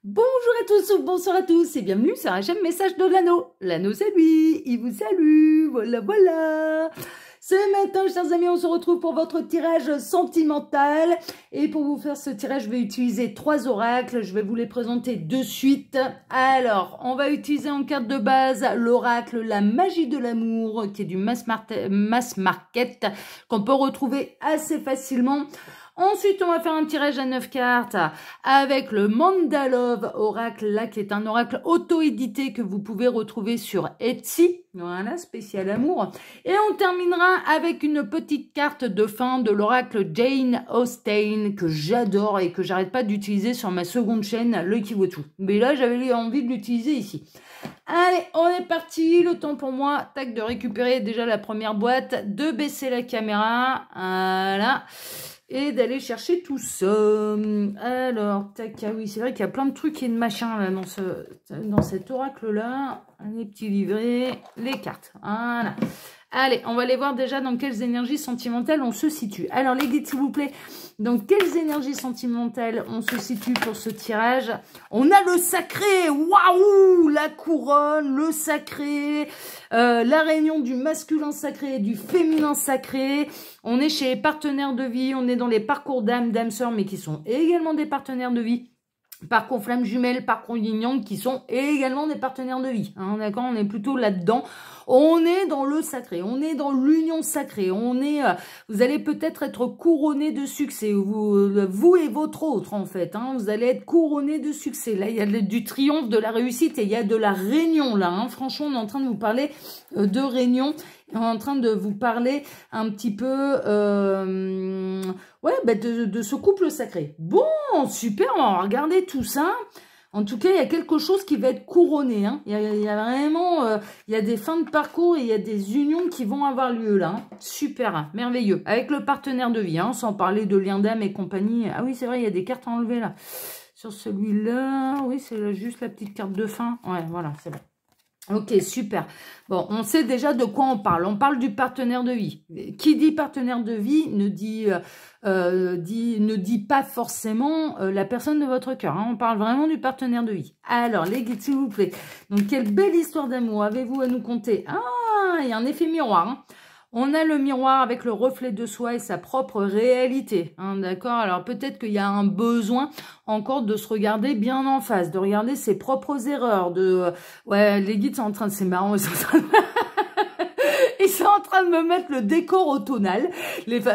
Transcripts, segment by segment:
Bonjour à tous ou bonsoir à tous et bienvenue sur un j'aime message de l'anneau. L'anneau c'est lui, il vous salue, voilà voilà. Ce matin, chers amis, on se retrouve pour votre tirage sentimental. Et pour vous faire ce tirage, je vais utiliser 3 oracles. Je vais vous les présenter de suite. Alors, on va utiliser en carte de base l'oracle La Magie de l'amour, qui est du mass market, qu'on peut retrouver assez facilement. Ensuite, on va faire un tirage à 9 cartes avec le Mandalove oracle, là, qui est un oracle auto-édité que vous pouvez retrouver sur Etsy. Voilà, spécial amour. Et on terminera avec une petite carte de fin de l'oracle Jane Austen, que j'adore et que j'arrête pas d'utiliser sur ma seconde chaîne, le Kiwotu. Mais là, j'avais envie de l'utiliser ici. Allez, on est parti. Le temps pour moi, tac, de récupérer déjà la première boîte, de baisser la caméra. Voilà. Et d'aller chercher tout ça. Alors, tac, ah oui, c'est vrai qu'il y a plein de trucs et de machins là, dans cet oracle-là. Les petits livrets, les cartes. Voilà. Allez, on va aller voir déjà dans quelles énergies sentimentales on se situe. Alors, les guides, s'il vous plaît, dans quelles énergies sentimentales on se situe pour ce tirage? On a le sacré, waouh, la couronne, le sacré, la réunion du masculin sacré et du féminin sacré. On est chez les partenaires de vie, on est dans les parcours d'âme, d'âme-sœur, mais qui sont également des partenaires de vie. Parcours flamme jumelle, parcours yin-yang, qui sont également des partenaires de vie. Hein, d'accord, on est plutôt là-dedans. On est dans le sacré, on est dans l'union sacrée. On est, vous allez peut-être être couronné de succès, vous et votre autre en fait. Hein, vous allez être couronné de succès. Là, il y a du triomphe, de la réussite et il y a de la réunion là. Hein. Franchement, on est en train de vous parler de réunion. On est en train de vous parler un petit peu ouais, bah de ce couple sacré. Bon, super, on va regarder tout ça. En tout cas, il y a quelque chose qui va être couronné. Hein. Il y a vraiment il y a des fins de parcours et il y a des unions qui vont avoir lieu là. Hein. Super, hein, merveilleux. Avec le partenaire de vie, hein, sans parler de lien d'âme et compagnie. Ah oui, c'est vrai, il y a des cartes à enlever là. Sur celui-là, oui, c'est juste la petite carte de fin. Ouais, voilà, c'est bon. Ok, super. Bon, on sait déjà de quoi on parle. On parle du partenaire de vie. Qui dit partenaire de vie ne dit pas forcément la personne de votre cœur. Hein. On parle vraiment du partenaire de vie. Alors, les guides, s'il vous plaît. Donc, quelle belle histoire d'amour avez-vous à nous conter? Ah, il y a un effet miroir. Hein. On a le miroir avec le reflet de soi et sa propre réalité, hein, d'accord? Alors peut-être qu'il y a un besoin encore de se regarder bien en face, de regarder ses propres erreurs, ouais, les guides sont en train de... C'est marrant, ils sont en train de... Ils sont en train de me mettre le décor automnal.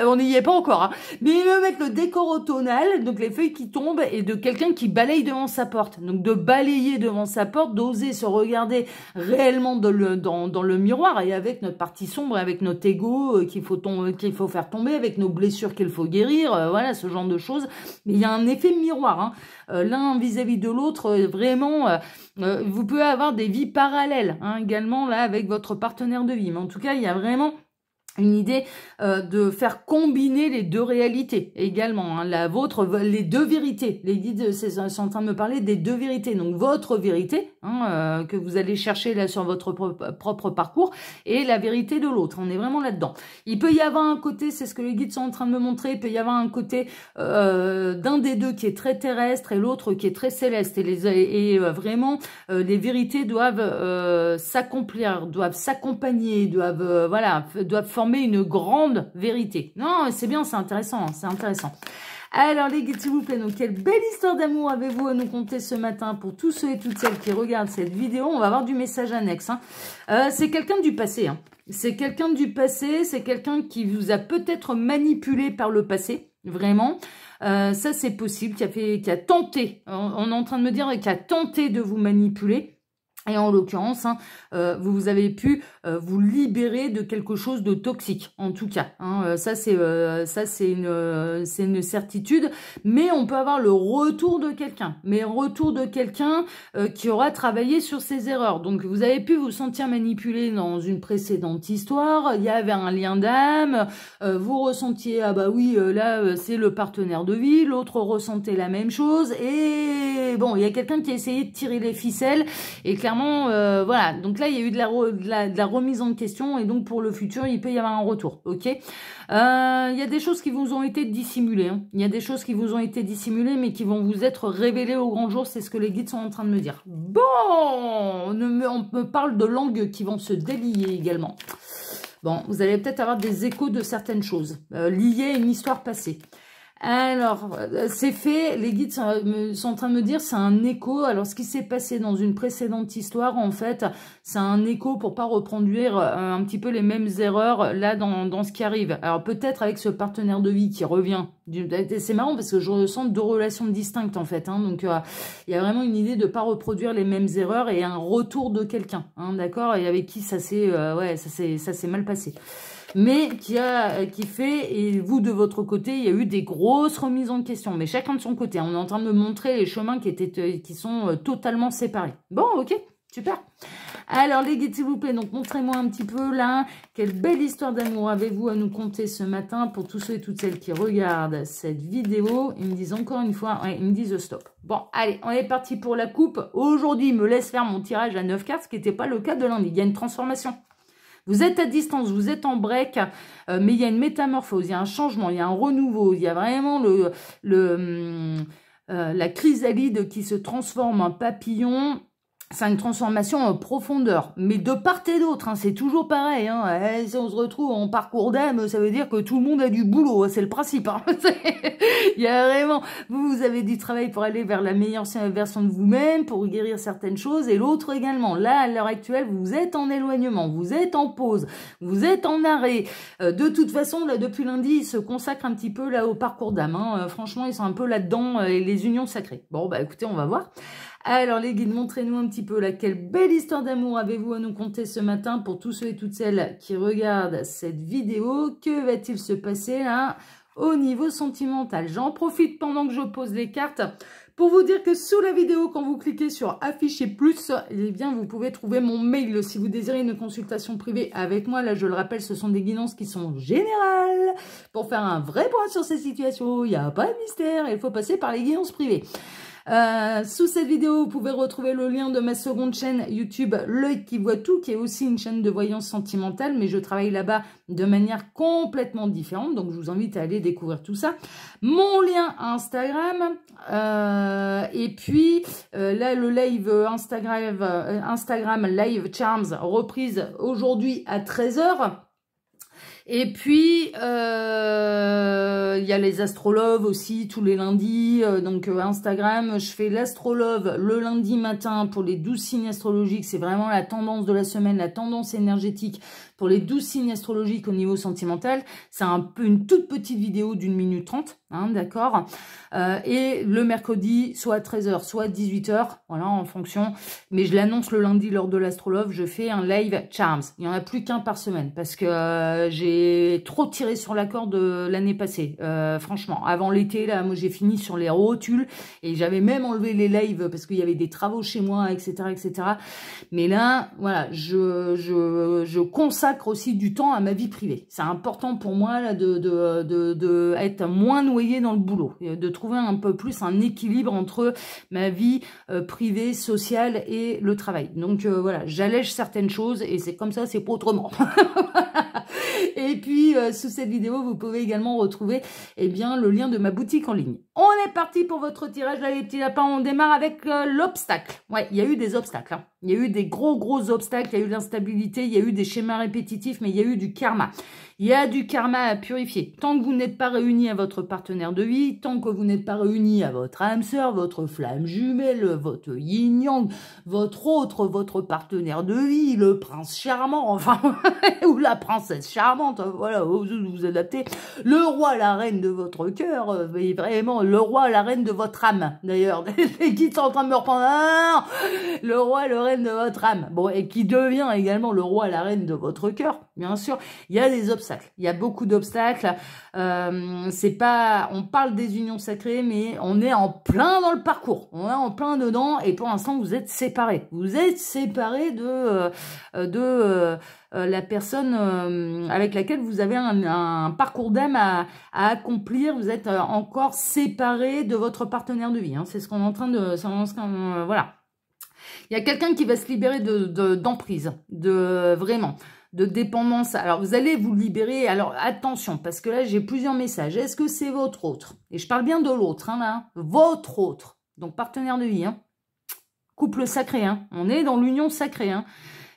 On n'y est pas encore, hein. Mais ils me mettent le décor automnal, donc les feuilles qui tombent, et de quelqu'un qui balaye devant sa porte. Donc de balayer devant sa porte, d'oser se regarder réellement dans le miroir, et avec notre partie sombre, avec notre ego qu'il faut faire tomber, avec nos blessures qu'il faut guérir, voilà, ce genre de choses. Mais il y a un effet miroir, hein. L'un vis-à-vis de l'autre, vraiment... vous pouvez avoir des vies parallèles, hein, également, là, avec votre partenaire de vie. Mais en tout cas, il y a vraiment une idée de faire combiner les deux réalités également, hein, la vôtre, les deux vérités. Les guides sont en train de me parler des deux vérités. Donc votre vérité, hein, que vous allez chercher là sur votre propre parcours, et la vérité de l'autre. On est vraiment là-dedans. Il peut y avoir un côté, c'est ce que les guides sont en train de me montrer, il peut y avoir un côté d'un des deux qui est très terrestre et l'autre qui est très céleste. Et vraiment, les vérités doivent s'accomplir, doivent s'accompagner, doivent former une grande vérité. Non, c'est bien, c'est intéressant, hein, c'est intéressant. Alors les guides, s'il vous plaît, donc quelle belle histoire d'amour avez-vous à nous conter ce matin pour tous ceux et toutes celles qui regardent cette vidéo? On va avoir du message annexe. Hein. C'est quelqu'un du passé. Hein. C'est quelqu'un du passé, c'est quelqu'un qui vous a peut-être manipulé par le passé, vraiment. Ça c'est possible, qui a tenté, on est en train de me dire qu'il a tenté de vous manipuler. Et en l'occurrence, hein, vous avez pu vous libérer de quelque chose de toxique, en tout cas. Hein, ça, c'est une certitude. Mais on peut avoir le retour de quelqu'un. Mais retour de quelqu'un qui aura travaillé sur ses erreurs. Donc, vous avez pu vous sentir manipulé dans une précédente histoire. Il y avait un lien d'âme. Vous ressentiez, ah bah oui, là, c'est le partenaire de vie. L'autre ressentait la même chose. Et bon, il y a quelqu'un qui a essayé de tirer les ficelles. Et clairement, clairement, voilà. Donc là, il y a eu de la remise en question et donc pour le futur, il peut y avoir un retour, ok. Il y a des choses qui vous ont été dissimulées. Hein. Il y a des choses qui vous ont été dissimulées, mais qui vont vous être révélées au grand jour. C'est ce que les guides sont en train de me dire. Bon, on me parle de langues qui vont se délier également. Bon, vous allez peut-être avoir des échos de certaines choses liées à une histoire passée. Alors, c'est fait, les guides sont en train de me dire c'est un écho. Alors, ce qui s'est passé dans une précédente histoire, en fait, c'est un écho pour pas reproduire un petit peu les mêmes erreurs là dans ce qui arrive. Alors, peut-être avec ce partenaire de vie qui revient. C'est marrant parce que je ressens deux relations distinctes, en fait. Hein, donc, il y a vraiment une idée de pas reproduire les mêmes erreurs et un retour de quelqu'un, hein, d'accord, et avec qui ça s'est ça s'est mal passé. Mais qui fait, et vous de votre côté, il y a eu des grosses remises en question, mais chacun de son côté. On est en train de me montrer les chemins qui sont totalement séparés. Bon, ok, super. Alors les guides, s'il vous plaît, donc montrez-moi un petit peu là, quelle belle histoire d'amour avez-vous à nous conter ce matin pour tous ceux et toutes celles qui regardent cette vidéo. Ils me disent encore une fois, ouais, ils me disent stop. Bon, allez, on est parti pour la coupe. Aujourd'hui, il me laisse faire mon tirage à 9 cartes, ce qui n'était pas le cas de lundi. Il y a une transformation. Vous êtes à distance, vous êtes en break, mais il y a une métamorphose, il y a un changement, il y a un renouveau, il y a vraiment la chrysalide qui se transforme en papillon. C'est une transformation en profondeur, mais de part et d'autre, hein, c'est toujours pareil. Hein. Si on se retrouve en parcours d'âme, ça veut dire que tout le monde a du boulot, c'est le principe. Hein. Il y a vraiment, vous avez du travail pour aller vers la meilleure version de vous-même, pour guérir certaines choses, et l'autre également. Là, à l'heure actuelle, vous êtes en éloignement, vous êtes en pause, vous êtes en arrêt. De toute façon, là, depuis lundi, ils se consacrent un petit peu là au parcours d'âme. Hein. Franchement, ils sont un peu là-dedans, les unions sacrées. Bon, bah écoutez, on va voir. Alors les guides, montrez-nous un petit peu là, quelle belle histoire d'amour avez-vous à nous conter ce matin pour tous ceux et toutes celles qui regardent cette vidéo. Que va-t-il se passer là au niveau sentimental? J'en profite pendant que je pose les cartes pour vous dire que sous la vidéo, quand vous cliquez sur afficher plus, eh bien vous pouvez trouver mon mail si vous désirez une consultation privée avec moi. Là, je le rappelle, ce sont des guidances qui sont générales pour faire un vrai point sur ces situations. Il n'y a pas de mystère, il faut passer par les guidances privées. Sous cette vidéo, vous pouvez retrouver le lien de ma seconde chaîne YouTube, L'œil qui voit tout, qui est aussi une chaîne de voyance sentimentale, mais je travaille là-bas de manière complètement différente, donc je vous invite à aller découvrir tout ça. Mon lien Instagram, et puis là le live Instagram Live Charms, reprise aujourd'hui à 13 h. Et puis, il y a les astroloves aussi, tous les lundis. Donc, Instagram, je fais l'astrolove le lundi matin pour les 12 signes astrologiques. C'est vraiment la tendance de la semaine, la tendance énergétique pour les 12 signes astrologiques au niveau sentimental. C'est un peu une toute petite vidéo d'1 minute 30, hein, d'accord. Et le mercredi, soit à 13 h, soit à 18 h, voilà, en fonction. Mais je l'annonce le lundi lors de l'astrolove, je fais un live Charms. Il n'y en a plus qu'un par semaine parce que j'ai trop tiré sur la corde l'année passée. Franchement, avant l'été, là, moi j'ai fini sur les rotules et j'avais même enlevé les lives parce qu'il y avait des travaux chez moi, etc., etc. Mais là, voilà, je consacre aussi du temps à ma vie privée. C'est important pour moi là, de être moins noyé dans le boulot, de trouver un peu plus un équilibre entre ma vie privée, sociale et le travail. Donc voilà, j'allège certaines choses et c'est comme ça, c'est pas autrement. Et puis sous cette vidéo, vous pouvez également retrouver bien le lien de ma boutique en ligne. On est parti pour votre tirage là les petits lapins. On démarre avec l'obstacle. Ouais, il y a eu des obstacles. Hein. Il y a eu des gros obstacles, il y a eu de l'instabilité, il y a eu des schémas répétitifs, mais il y a eu du karma. Il y a du karma à purifier. Tant que vous n'êtes pas réunis à votre partenaire de vie, tant que vous n'êtes pas réunis à votre âme sœur, votre flamme jumelle, votre yin-yang, votre partenaire de vie, le prince charmant, enfin, ou la princesse charmante, voilà, vous adaptez. Le roi, la reine de votre cœur, mais vraiment, le roi, la reine de votre âme, d'ailleurs. Les guides sont en train de me reprendre, ah, le roi, la reine de votre âme. Bon, et qui devient également le roi, la reine de votre cœur, bien sûr. Il y a des obstacles. Il y a beaucoup d'obstacles. C'est pas, on parle des unions sacrées, mais on est en plein dans le parcours. On est en plein dedans et pour l'instant, vous êtes séparés. Vous êtes séparés de la personne avec laquelle vous avez un parcours d'âme à accomplir. Vous êtes encore séparés de votre partenaire de vie. Hein. C'est ce qu'on est en train de... voilà. Il y a quelqu'un qui va se libérer d'emprise, vraiment, de dépendance. Alors, vous allez vous libérer. Alors, attention, parce que là, j'ai plusieurs messages. Est-ce que c'est votre autre? Et je parle bien de l'autre, hein, là. Votre autre. Donc, partenaire de vie, hein. Couple sacré, hein. On est dans l'union sacrée, hein.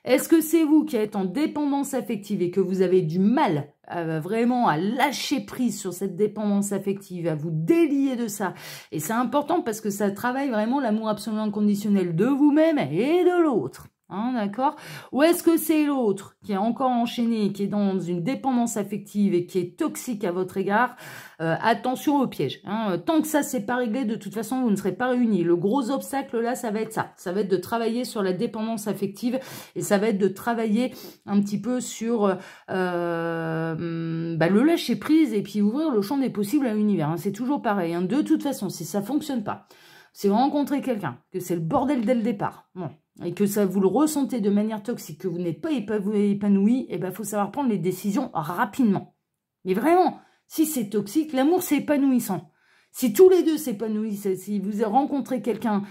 Est-ce que c'est vous qui êtes en dépendance affective et que vous avez du mal vraiment à lâcher prise sur cette dépendance affective, à vous délier de ça? Et c'est important parce que ça travaille vraiment l'amour absolument inconditionnel de vous-même et de l'autre. Hein, d'accord? Ou est-ce que c'est l'autre qui est encore enchaîné, qui est dans une dépendance affective et qui est toxique à votre égard? Attention au piège. Hein. Tant que ça, c'est pas réglé, de toute façon, vous ne serez pas réunis. Le gros obstacle, là, ça va être ça. Ça va être de travailler sur la dépendance affective et ça va être de travailler un petit peu sur le lâcher-prise et puis ouvrir le champ des possibles à l'univers. Hein. C'est toujours pareil. Hein. De toute façon, si ça fonctionne pas, si vous rencontrez quelqu'un, que c'est le bordel dès le départ, bon, et que ça vous le ressentez de manière toxique, que vous n'êtes pas épanoui, eh ben, faut savoir prendre les décisions rapidement. Mais vraiment, si c'est toxique, l'amour, c'est épanouissant. Si tous les deux s'épanouissent, si vous rencontrez quelqu'un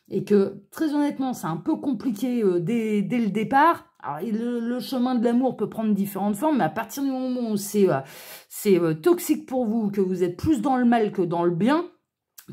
et que, très honnêtement, c'est un peu compliqué dès le départ, alors le chemin de l'amour peut prendre différentes formes, mais à partir du moment où c'est toxique pour vous, que vous êtes plus dans le mal que dans le bien,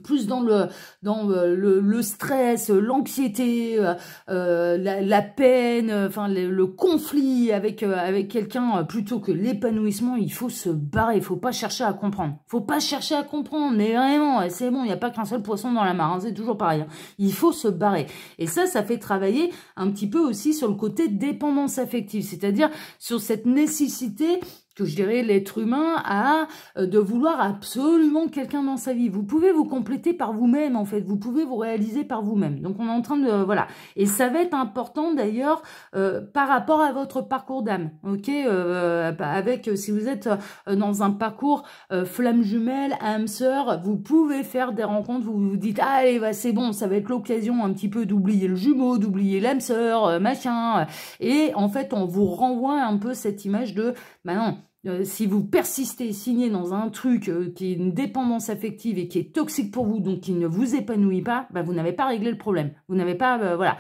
plus dans le stress, l'anxiété, la peine, enfin le conflit avec quelqu'un plutôt que l'épanouissement, il faut se barrer, il faut pas chercher à comprendre. Faut pas chercher à comprendre, mais vraiment, c'est bon, il n'y a pas qu'un seul poisson dans la mare, hein, c'est toujours pareil. Hein. Il faut se barrer. Et ça fait travailler un petit peu aussi sur le côté dépendance affective, c'est-à-dire sur cette nécessité que je dirais l'être humain a de vouloir absolument quelqu'un dans sa vie. Vous pouvez vous compléter par vous-même, en fait. Vous pouvez vous réaliser par vous-même. Donc, on est en train de... voilà. Et ça va être important, d'ailleurs, par rapport à votre parcours d'âme. OK avec, si vous êtes dans un parcours flamme jumelle, âme sœur, vous pouvez faire des rencontres, vous vous dites, ah, allez, bah, c'est bon, ça va être l'occasion un petit peu d'oublier le jumeau, d'oublier l'âme sœur, machin. Et, en fait, on vous renvoie un peu cette image de... bah non, si vous persistez, signez dans un truc qui est une dépendance affective et qui est toxique pour vous, donc qui ne vous épanouit pas, bah vous n'avez pas réglé le problème. Vous n'avez pas... voilà. À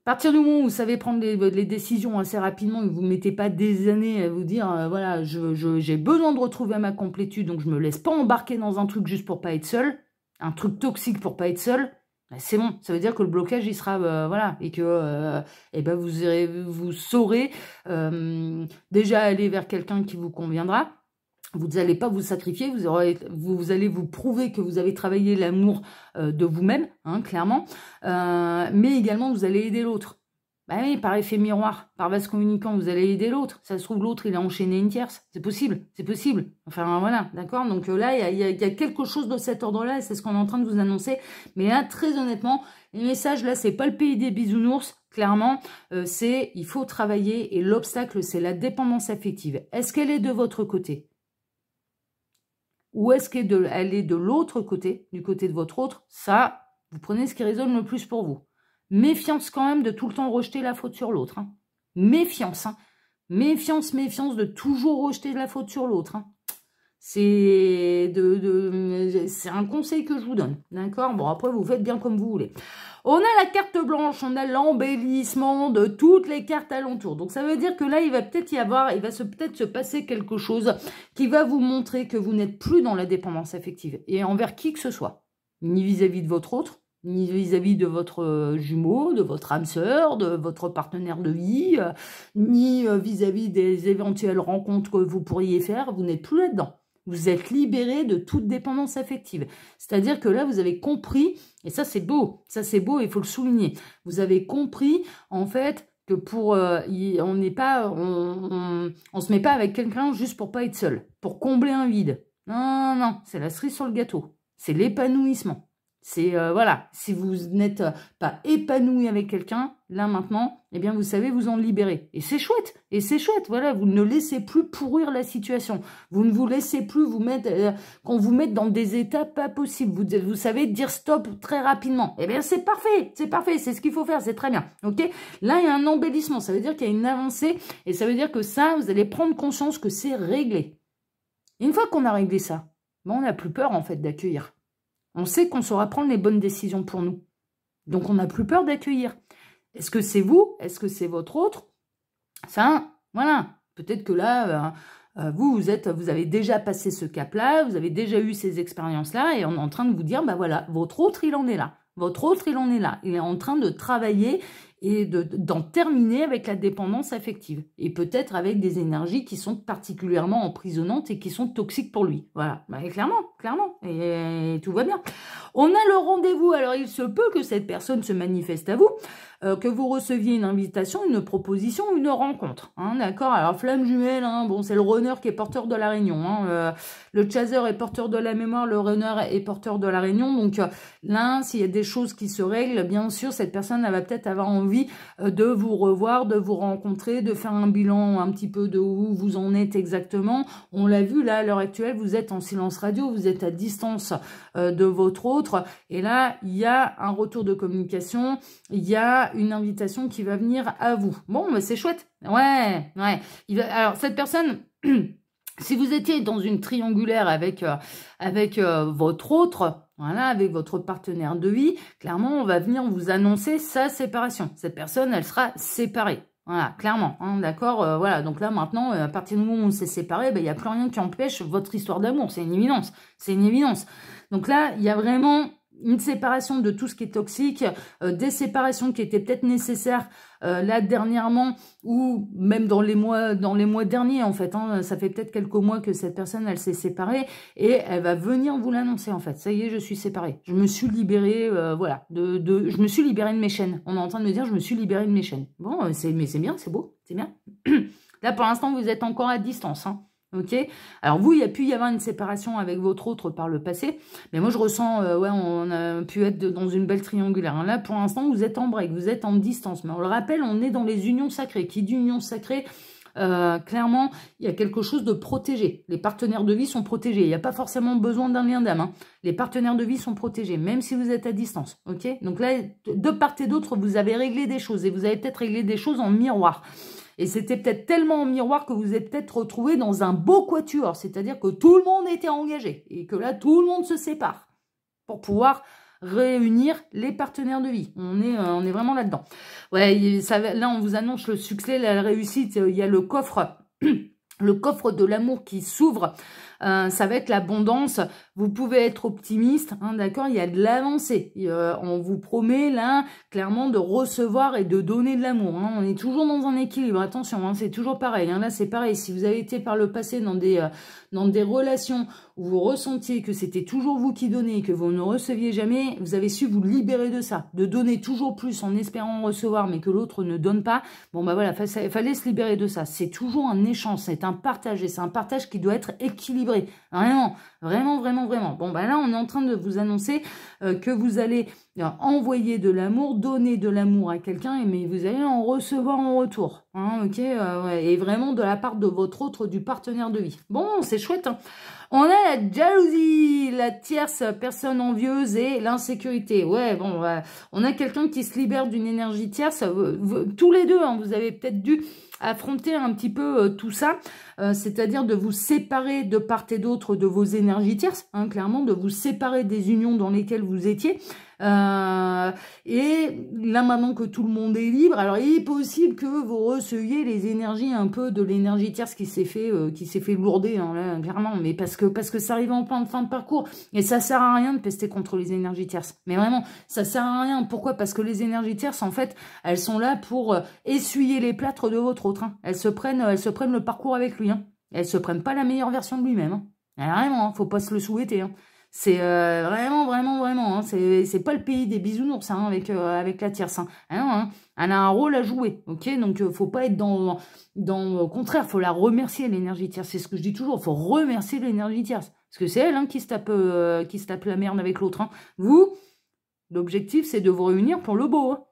partir du moment où vous savez prendre les décisions assez rapidement et que vous ne mettez pas des années à vous dire, voilà, j'ai besoin de retrouver ma complétude, donc je me laisse pas embarquer dans un truc juste pour pas être seul, un truc toxique pour pas être seul, c'est bon, ça veut dire que le blocage, il sera, voilà, et que ben vous saurez déjà aller vers quelqu'un qui vous conviendra. Vous n'allez pas vous sacrifier, vous allez vous prouver que vous avez travaillé l'amour de vous-même, hein, clairement, mais également vous allez aider l'autre. Bah oui, par effet miroir, par vase communicant, vous allez aider l'autre. Ça se trouve, l'autre, il a enchaîné une tierce. C'est possible, c'est possible. Enfin, voilà, d'accord. Donc là, il y a quelque chose de cet ordre-là, et c'est ce qu'on est en train de vous annoncer. Mais là, très honnêtement, les messages, là, c'est pas le pays des bisounours. Clairement, il faut travailler, et l'obstacle, c'est la dépendance affective. Est-ce qu'elle est de votre côté? Ou est-ce qu'elle est de l'autre côté, du côté de votre autre? Ça, vous prenez ce qui résonne le plus pour vous. Méfiance quand même de tout le temps rejeter la faute sur l'autre. Hein. Méfiance. Hein. Méfiance de toujours rejeter la faute sur l'autre. Hein. C'est un conseil que je vous donne. D'accord? Bon, après, vous faites bien comme vous voulez. On a la carte blanche, on a l'embellissement de toutes les cartes alentour. Donc, ça veut dire que là, il va peut-être peut-être se passer quelque chose qui va vous montrer que vous n'êtes plus dans la dépendance affective. Et envers qui que ce soit. Ni vis-à-vis de votre autre, ni vis-à-vis de votre jumeau, de votre âme sœur, de votre partenaire de vie, ni vis-à-vis des éventuelles rencontres que vous pourriez faire, vous n'êtes plus là-dedans. Vous êtes libéré de toute dépendance affective. C'est-à-dire que là, vous avez compris, et ça c'est beau, il faut le souligner, vous avez compris, en fait, que pour on se met pas avec quelqu'un juste pour pas être seul, pour combler un vide. Non, non, c'est la cerise sur le gâteau. C'est l'épanouissement. C'est, voilà, si vous n'êtes pas épanoui avec quelqu'un, là maintenant, eh bien, vous savez vous en libérer. Et c'est chouette, voilà, vous ne laissez plus pourrir la situation. Vous ne vous laissez plus vous mettre, qu'on vous mette dans des états pas possibles. Vous savez dire stop très rapidement. Eh bien, c'est parfait, c'est ce qu'il faut faire, c'est très bien, ok? Là, il y a un embellissement, ça veut dire qu'il y a une avancée, et ça veut dire que ça, vous allez prendre conscience que c'est réglé. Et une fois qu'on a réglé ça, ben, on n'a plus peur, en fait, d'accueillir. On sait qu'on saura prendre les bonnes décisions pour nous. Donc, on n'a plus peur d'accueillir. Est-ce que c'est vous? Est-ce que c'est votre autre? Ça, voilà. Peut-être que là, vous avez déjà passé ce cap-là, vous avez déjà eu ces expériences-là, et on est en train de vous dire, bah voilà, votre autre, il en est là. Votre autre, il en est là. Il est en train de travailler et d'en terminer avec la dépendance affective. Et peut-être avec des énergies qui sont particulièrement emprisonnantes et qui sont toxiques pour lui. Voilà, bah, clairement. Et tout va bien. On a le rendez-vous. Alors, il se peut que cette personne se manifeste à vous, que vous receviez une invitation, une proposition, une rencontre. Hein, d'accord? Alors, flamme jumelle, hein, bon, c'est le runner qui est porteur de la réunion. Hein, le chaser est porteur de la mémoire, le runner est porteur de la réunion. Donc, là, s'il y a des choses qui se règlent, bien sûr, cette personne elle va peut-être avoir envie de vous revoir, de vous rencontrer, de faire un bilan un petit peu de où vous en êtes exactement. On l'a vu, là, à l'heure actuelle, vous êtes en silence radio, vous êtes à distance de votre autre. Et là, il y a un retour de communication, il y a une invitation qui va venir à vous. Bon, mais c'est chouette. Ouais. Alors, cette personne... Si vous étiez dans une triangulaire avec votre autre, voilà, avec votre partenaire de vie, clairement, on va venir vous annoncer sa séparation. Cette personne, elle sera séparée. Voilà, clairement, hein, d'accord. Voilà, donc là, maintenant, à partir du moment où on s'est séparé, il n'y a plus rien qui empêche votre histoire d'amour. C'est une évidence. C'est une évidence. Donc là, il y a vraiment une séparation de tout ce qui est toxique, des séparations qui étaient peut-être nécessaires là dernièrement ou même dans les mois derniers en fait. Hein, ça fait peut-être quelques mois que cette personne elle s'est séparée et elle va venir vous l'annoncer en fait. Ça y est, je suis séparée. Je me suis libérée, voilà, je me suis libérée de mes chaînes. On est en train de me dire je me suis libérée de mes chaînes. Bon, mais c'est bien, c'est beau, c'est bien. Là pour l'instant vous êtes encore à distance, hein. Ok. Alors vous, il y a pu y avoir une séparation avec votre autre par le passé, mais moi je ressens, ouais, on a pu être dans une belle triangulaire. Là, pour l'instant, vous êtes en break, vous êtes en distance. Mais on le rappelle, on est dans les unions sacrées. Qui dit union sacrée, clairement, il y a quelque chose de protégé. Les partenaires de vie sont protégés. Il n'y a pas forcément besoin d'un lien d'âme. Hein. Les partenaires de vie sont protégés, même si vous êtes à distance. Ok. Donc là, de part et d'autre, vous avez réglé des choses et vous avez peut-être réglé des choses en miroir. Et c'était peut-être tellement en miroir que vous êtes peut-être retrouvé dans un beau quatuor, c'est-à-dire que tout le monde était engagé et que là, tout le monde se sépare pour pouvoir réunir les partenaires de vie. On est vraiment là-dedans. Ouais, là, on vous annonce le succès, la réussite. Il y a le coffre de l'amour qui s'ouvre. Ça va être l'abondance. Vous pouvez être optimiste, hein, d'accord. Il y a de l'avancée. On vous promet là clairement de recevoir et de donner de l'amour. Hein. On est toujours dans un équilibre. Attention, hein, c'est toujours pareil. Hein. Là, c'est pareil. Si vous avez été par le passé dans des relations où vous ressentiez que c'était toujours vous qui donnez et que vous ne receviez jamais, vous avez su vous libérer de ça, de donner toujours plus en espérant recevoir, mais que l'autre ne donne pas. Bon, bah voilà, il fallait se libérer de ça. C'est toujours un échange, c'est un partage et c'est un partage qui doit être équilibré. Vraiment. Bon, bah là, on est en train de vous annoncer que vous allez envoyer de l'amour, donner de l'amour à quelqu'un, mais vous allez en recevoir en retour. Hein, ok, ouais, et vraiment de la part de votre autre, du partenaire de vie. Bon, c'est chouette. Hein. On a la jalousie, la tierce personne envieuse et l'insécurité. Ouais, bon, on a quelqu'un qui se libère d'une énergie tierce. Tous les deux, hein, vous avez peut-être dû affronter un petit peu tout ça, c'est-à-dire de vous séparer de part et d'autre de vos énergies tierces, hein, clairement, de vous séparer des unions dans lesquelles vous étiez. Et là, maintenant que tout le monde est libre, alors il est possible que vous receviez les énergies un peu de l'énergie tierce qui s'est fait lourder, hein, là, clairement, mais parce que ça arrive en fin de parcours et ça sert à rien de pester contre les énergies tierces. Mais vraiment, ça sert à rien. Pourquoi? Parce que les énergies tierces, en fait, elles sont là pour essuyer les plâtres de votre autre. Hein. Elles se prennent le parcours avec lui. Hein. Elles se prennent pas la meilleure version de lui-même. Hein. Vraiment, hein, faut pas se le souhaiter. Hein. C'est vraiment. Hein, c'est pas le pays des bisounours hein, avec la tierce. Hein. Hein, elle a un rôle à jouer, ok. Donc faut pas être dans au contraire, faut la remercier l'énergie tierce. C'est ce que je dis toujours. Faut remercier l'énergie tierce parce que c'est elle hein, qui se tape la merde avec l'autre. Hein. Vous, l'objectif c'est de vous réunir pour le beau. Hein.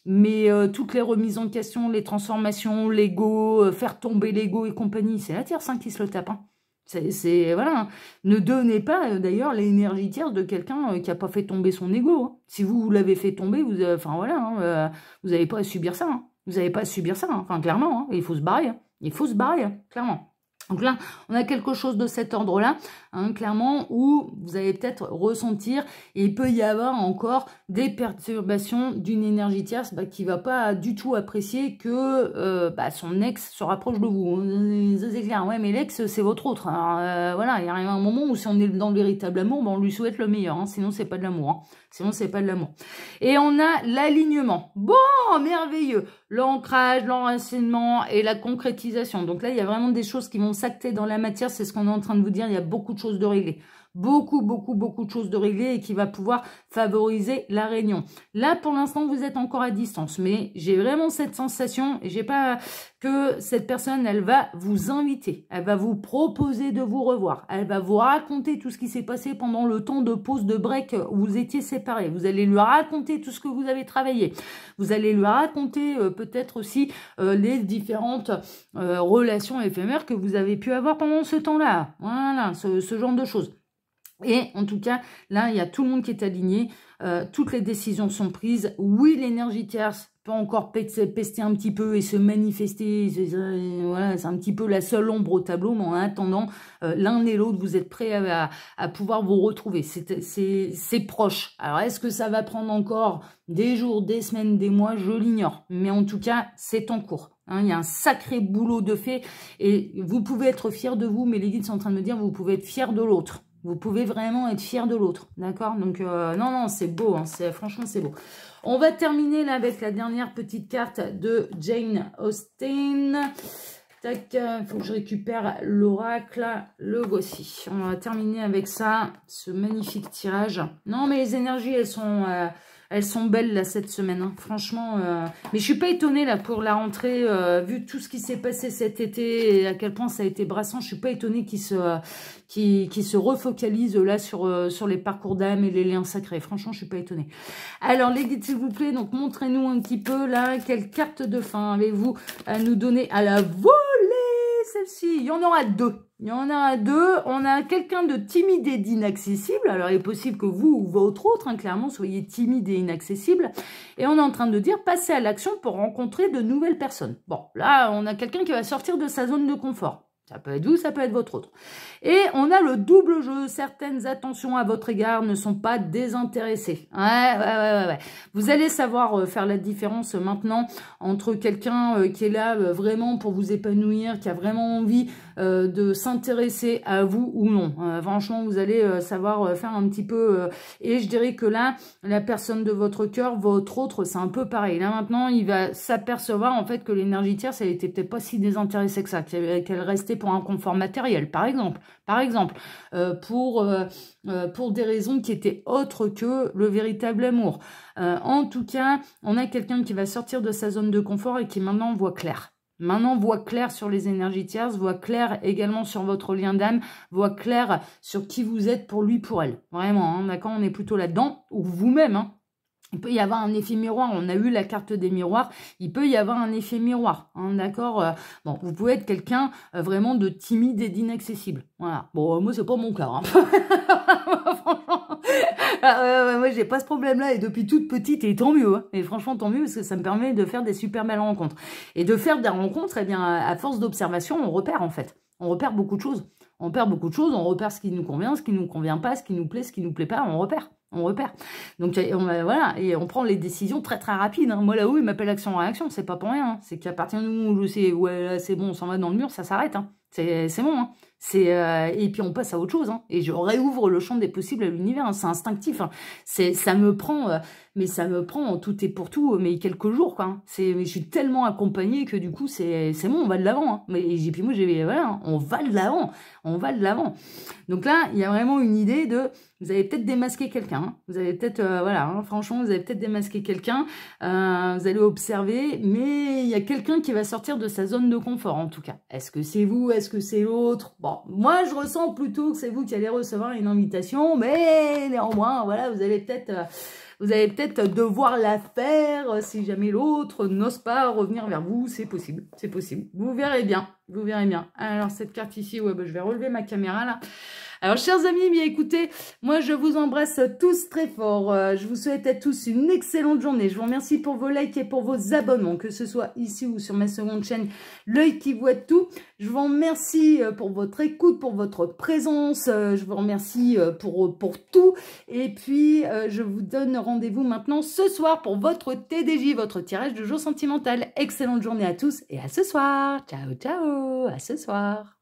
Mais toutes les remises en question, les transformations, l'ego, faire tomber l'ego et compagnie, c'est la tierce hein, qui se le tape. Hein. Voilà, ne donnez pas d'ailleurs l'énergie tierce de quelqu'un qui n'a pas fait tomber son ego. Hein. Si vous l'avez fait tomber, vous n'avez pas à subir ça. Hein. Vous n'avez pas à subir ça. Hein. Enfin, clairement, hein. Il faut se barrer. Hein. Il faut se barrer, hein, clairement. Donc là, on a quelque chose de cet ordre-là. hein, clairement, où vous allez peut-être ressentir, et il peut y avoir encore des perturbations d'une énergie tierce qui va pas du tout apprécier que son ex se rapproche de vous. Ça c'est clair, ouais, mais l'ex c'est votre autre. Alors, voilà, il arrive un moment où si on est dans le véritable amour, on lui souhaite le meilleur, hein, sinon c'est pas de l'amour. Hein. Sinon c'est pas de l'amour. Et on a l'alignement. Bon, merveilleux. L'ancrage, l'enracinement et la concrétisation. Donc là, il y a vraiment des choses qui vont s'acter dans la matière. C'est ce qu'on est en train de vous dire. Il y a beaucoup de choses de régler. Beaucoup de choses de régler et qui va pouvoir favoriser la réunion. Là, pour l'instant, vous êtes encore à distance, mais j'ai vraiment cette sensation, et j'ai pas que cette personne, elle va vous inviter, elle va vous proposer de vous revoir, elle va vous raconter tout ce qui s'est passé pendant le temps de pause, de break où vous étiez séparés. Vous allez lui raconter tout ce que vous avez travaillé. Vous allez lui raconter peut-être aussi les différentes relations éphémères que vous avez pu avoir pendant ce temps-là. Voilà, ce genre de choses. Et en tout cas, là, il y a tout le monde qui est aligné. Toutes les décisions sont prises. Oui, l'énergie tierce peut encore pester un petit peu et se manifester. Voilà, c'est un petit peu la seule ombre au tableau. Mais en attendant, l'un et l'autre, vous êtes prêts à pouvoir vous retrouver. C'est proche. Alors, est-ce que ça va prendre encore des jours, des semaines, des mois? Je l'ignore. Mais en tout cas, c'est en cours. Hein, il y a un sacré boulot de fait. Et vous pouvez être fiers de vous, mais les guides sont en train de me dire, vous pouvez être fiers de l'autre. Vous pouvez vraiment être fier de l'autre, d'accord? Donc, non, c'est beau, hein, franchement, c'est beau. On va terminer là avec la dernière petite carte de Jane Austen. Tac, il faut que je récupère l'oracle, le voici. On va terminer avec ça, ce magnifique tirage. Non, mais les énergies, elles sont belles là cette semaine, hein. Franchement. Mais je suis pas étonnée là pour la rentrée, vu tout ce qui s'est passé cet été et à quel point ça a été brassant. Je suis pas étonnée qu'ils se refocalisent là sur les parcours d'âme et les liens sacrés. Franchement, je suis pas étonnée. Alors les guides, s'il vous plaît, donc montrez-nous un petit peu là quelle carte de fin avez-vous à nous donner à la volée, celle-ci. Il y en aura deux. Il y en a deux. On a quelqu'un de timide et d'inaccessible. Alors, il est possible que vous ou votre autre, hein, clairement, soyez timide et inaccessible. Et on est en train de dire, passez à l'action pour rencontrer de nouvelles personnes. Bon, là, on a quelqu'un qui va sortir de sa zone de confort. Ça peut être vous, ça peut être votre autre. Et on a le double jeu. Certaines attentions à votre égard ne sont pas désintéressées. Ouais. Vous allez savoir faire la différence maintenant entre quelqu'un qui est là vraiment pour vous épanouir, qui a vraiment envie de s'intéresser à vous ou non. Franchement, vous allez savoir faire un petit peu... et je dirais que là, la personne de votre cœur, votre autre, c'est un peu pareil. Là, maintenant, il va s'apercevoir en fait que l'énergie tierce, elle était peut-être pas si désintéressée que ça, qu'elle restait pour un confort matériel, par exemple, pour des raisons qui étaient autres que le véritable amour. En tout cas, on a quelqu'un qui va sortir de sa zone de confort et qui maintenant voit clair. Maintenant, voit clair sur les énergies tierces, voit clair également sur votre lien d'âme, voit clair sur qui vous êtes pour lui, pour elle. Vraiment, hein, d'accord, on est plutôt là-dedans, ou vous-même, hein. Il peut y avoir un effet miroir, on a eu la carte des miroirs, il peut y avoir un effet miroir, hein, d'accord. Bon, vous pouvez être quelqu'un vraiment de timide et d'inaccessible, voilà. Bon, moi, c'est pas mon cas, hein. Moi, j'ai pas ce problème-là, et depuis toute petite, et tant mieux, hein. Et franchement, tant mieux, parce que ça me permet de faire des super belles rencontres. Et de faire des rencontres, eh bien, à force d'observation, on repère, en fait. On repère beaucoup de choses. On repère ce qui nous convient, ce qui nous convient pas, ce qui nous plaît, ce qui nous plaît pas, on repère. Donc voilà, et on prend les décisions très très rapides, hein. Moi là-haut, il m'appelle action-réaction, c'est pas pour rien, hein. C'est qu'à partir du moment où je sais, ouais, là, c'est bon, on s'en va dans le mur, ça s'arrête, hein. C'est bon, hein. Et puis on passe à autre chose, hein. Et je réouvre le champ des possibles à l'univers, hein. C'est instinctif, hein. Ça me prend, mais ça me prend en tout et pour tout, mais quelques jours, quoi, hein. Je suis tellement accompagnée que du coup, c'est bon, on va de l'avant, hein. Et puis moi, voilà, hein, on va de l'avant. Donc là, il y a vraiment une idée de... Vous allez peut-être démasquer quelqu'un, hein. Vous allez peut-être, voilà, hein, franchement, vous allez peut-être démasquer quelqu'un, vous allez observer, mais il y a quelqu'un qui va sortir de sa zone de confort, en tout cas. Est-ce que c'est vous? Est-ce que c'est l'autre? Bon, moi, je ressens plutôt que c'est vous qui allez recevoir une invitation, mais néanmoins, voilà, vous allez peut-être devoir la faire si jamais l'autre n'ose pas revenir vers vous, c'est possible. Vous verrez bien. Alors, cette carte ici, ouais, bah, je vais relever ma caméra, là. Alors, chers amis, bien écoutez, moi, je vous embrasse tous très fort. Je vous souhaite à tous une excellente journée. Je vous remercie pour vos likes et pour vos abonnements, que ce soit ici ou sur ma seconde chaîne, L'œil qui voit tout. Je vous remercie pour votre écoute, pour votre présence. Je vous remercie pour tout. Et puis, je vous donne rendez-vous maintenant ce soir pour votre TDJ, votre tirage de jour sentimental. Excellente journée à tous et à ce soir. Ciao, ciao, à ce soir.